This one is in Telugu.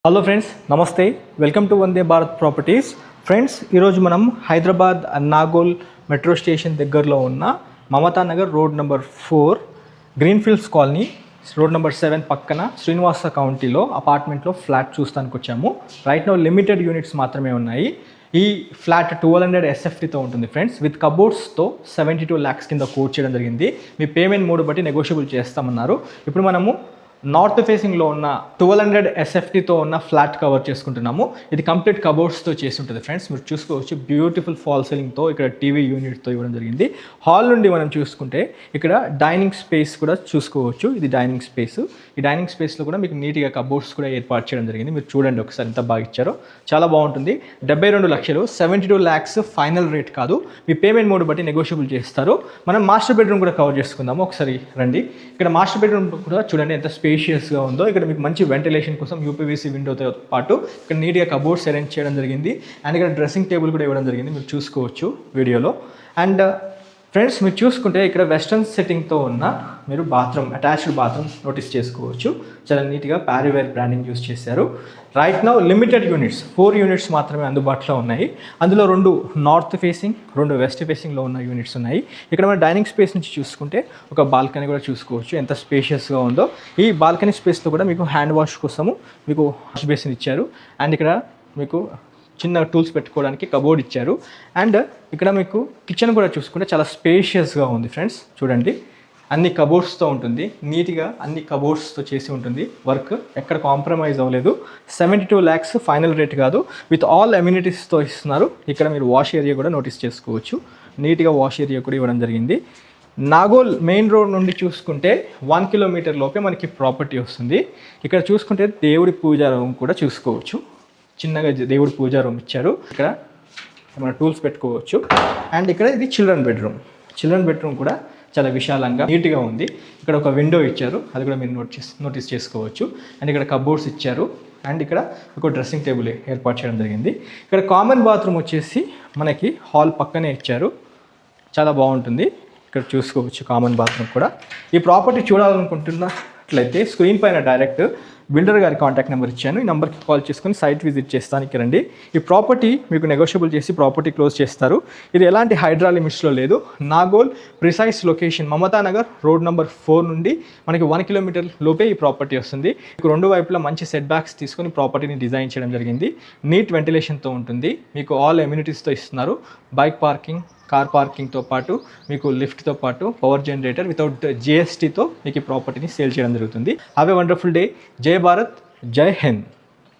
హలో ఫ్రెండ్స్, నమస్తే. Welcome to Vande Bharat properties. Friends, ఈరోజు మనం హైదరాబాద్ నాగోల్ మెట్రో స్టేషన్ దగ్గరలో ఉన్న Mamata Nagar road number 4 Greenfields colony road number 7 పక్కన శ్రీనివాస కౌంటీలో అపార్ట్మెంట్లో ఫ్లాట్ చూస్తానికి వచ్చాము. రైట్ నౌ లిమిటెడ్ యూనిట్స్ మాత్రమే ఉన్నాయి. ఈ ఫ్లాట్ 1200 SFTతో ఉంటుంది ఫ్రెండ్స్. విత్ కబోర్డ్స్తో 72 lakhs కింద కోట్ చేయడం జరిగింది. మీ పేమెంట్ మోడ్ బట్టి నెగోషియబుల్ చేస్తామన్నారు. ఇప్పుడు మనము నార్త్ ఫేసింగ్లో ఉన్న 1200 SFTతో ఉన్న ఫ్లాట్ కవర్ చేసుకుంటున్నాము. ఇది కంప్లీట్ కబోర్డ్స్తో చేసి ఉంటుంది ఫ్రెండ్స్. మీరు చూసుకోవచ్చు, బ్యూటిఫుల్ ఫాల్ సీలింగ్తో ఇక్కడ టీవీ యూనిట్తో ఇవ్వడం జరిగింది. హాల్ నుండి మనం చూసుకుంటే ఇక్కడ డైనింగ్ స్పేస్ కూడా చూసుకోవచ్చు. ఇది డైనింగ్ స్పేస్. ఈ డైనింగ్ స్పేస్లో కూడా మీకు నీట్గా కబోర్డ్స్ కూడా ఏర్పాటు చేయడం జరిగింది. మీరు చూడండి ఒకసారి ఎంత బాగా ఇచ్చారో, చాలా బాగుంటుంది. 72 లక్షలు, 72 lakhs ఫైనల్ రేట్ కాదు. మీ పేమెంట్ మోడ్ బట్టి నెగోషియబుల్ చేస్తారు. మనం మాస్టర్ బెడ్రూమ్ కూడా కవర్ చేసుకుందాము. ఒకసారి రండి. ఇక్కడ మాస్టర్ బెడ్రూమ్ కూడా చూడండి ఎంత స్పేషియస్గా ఉందో. ఇక్కడ మీకు మంచి వెంటిలేషన్ కోసం UPVC విండోతో పాటు ఇక్కడ నీట్గా కబోర్డ్స్ అరేంజ్ చేయడం జరిగింది. అండ్ ఇక్కడ డ్రెస్సింగ్ టేబుల్ కూడా ఇవ్వడం జరిగింది. మీరు చూసుకోవచ్చు వీడియోలో. అండ్ ఫ్రెండ్స్, మీరు చూసుకుంటే ఇక్కడ వెస్టర్న్ సెట్టింగ్తో ఉన్న మీరు బాత్రూమ్, అటాచ్డ్ బాత్రూమ్ నోటీస్ చేసుకోవచ్చు. చాలా నీట్గా ప్యారీవేర్ బ్రాండింగ్ యూస్ చేశారు. Right now limited units, 4 units మాత్రమే అందుబాటులో ఉన్నాయి. అందులో 2 నార్త్ ఫేసింగ్, 2 వెస్ట్ ఫేసింగ్లో ఉన్న యూనిట్స్ ఉన్నాయి. ఇక్కడ మన డైనింగ్ స్పేస్ నుంచి చూసుకుంటే ఒక బాల్కనీ కూడా చూసుకోవచ్చు ఎంత స్పేషియస్గా ఉందో. ఈ బాల్కనీ స్పేస్లో కూడా మీకు హ్యాండ్ వాష్ కోసము మీకు వాష్ బేసిన్ ఇచ్చారు. అండ్ ఇక్కడ మీకు చిన్న టూల్స్ పెట్టుకోవడానికి కబోర్డ్ ఇచ్చారు. అండ్ ఇక్కడ మీకు కిచెన్ కూడా చూసుకుంటే చాలా స్పేషియస్గా ఉంది ఫ్రెండ్స్. చూడండి, అన్ని కబోర్డ్స్తో ఉంటుంది. నీట్గా అన్ని కబోర్డ్స్తో చేసి ఉంటుంది. వర్క్ ఎక్కడ కాంప్రమైజ్ అవ్వలేదు. 72 lakhs ఫైనల్ రేట్ కాదు, విత్ ఆల్ అమ్యూనిటీస్తో ఇస్తున్నారు. ఇక్కడ మీరు వాష్ ఏరియా కూడా నోటీస్ చేసుకోవచ్చు. నీట్గా వాష్ ఏరియా కూడా ఇవ్వడం జరిగింది. నాగోల్ మెయిన్ రోడ్ నుండి చూసుకుంటే 1 kilometer లోపే మనకి ప్రాపర్టీ వస్తుంది. ఇక్కడ చూసుకుంటే దేవుడి పూజా రూమ్ కూడా చూసుకోవచ్చు. చిన్నగా దేవుడి పూజా రూమ్ ఇచ్చారు. ఇక్కడ మన టూల్స్ పెట్టుకోవచ్చు. అండ్ ఇక్కడ ఇది చిల్డ్రన్ బెడ్రూమ్ కూడా చాలా విశాలంగా నీట్గా ఉంది. ఇక్కడ ఒక విండో ఇచ్చారు, అది కూడా మీరు నోటీస్ చేసుకోవచ్చు. అండ్ ఇక్కడ కబోర్డ్స్ ఇచ్చారు. అండ్ ఇక్కడ ఒక డ్రెస్సింగ్ టేబుల్ ఏర్పాటు చేయడం జరిగింది. ఇక్కడ కామన్ బాత్రూమ్ వచ్చేసి మనకి హాల్ పక్కనే ఇచ్చారు. చాలా బాగుంటుంది. ఇక్కడ చూసుకోవచ్చు కామన్ బాత్రూమ్ కూడా. ఈ ప్రాపర్టీ చూడాలనుకుంటున్నట్లయితే స్క్రీన్ పైన డైరెక్ట్ బిల్డర్ గారి కాంటాక్ట్ నెంబర్ ఇచ్చాను. ఈ నెంబర్కి కాల్ చేసుకుని సైట్ విజిట్ చేస్తానికి రండి. ఈ ప్రాపర్టీ మీకు నెగోషియబుల్ చేసి ప్రాపర్టీ క్లోజ్ చేస్తారు. ఇది ఎలాంటి హైడ్రా లిమిట్స్లో లేదు. Nagole precise location Mamata Nagar road number 4 నుండి మనకి 1 kilometer లోపే ఈ ప్రాపర్టీ వస్తుంది. మీకు 2 వైపులా మంచి సెట్ బ్యాక్స్ తీసుకొని ప్రాపర్టీని డిజైన్ చేయడం జరిగింది. నీట్ వెంటిలేషన్తో ఉంటుంది. మీకు ఆల్ అమ్యూనిటీస్తో ఇస్తున్నారు. బైక్ పార్కింగ్, కార్ పార్కింగ్తో పాటు మీకు లిఫ్ట్తో పాటు పవర్ జనరేటర్ వితౌట్ GSTతో మీకు ఈ ప్రాపర్టీని సేల్ చేయడం జరుగుతుంది. Have a wonderful day. జై భారత్, జై హింద్.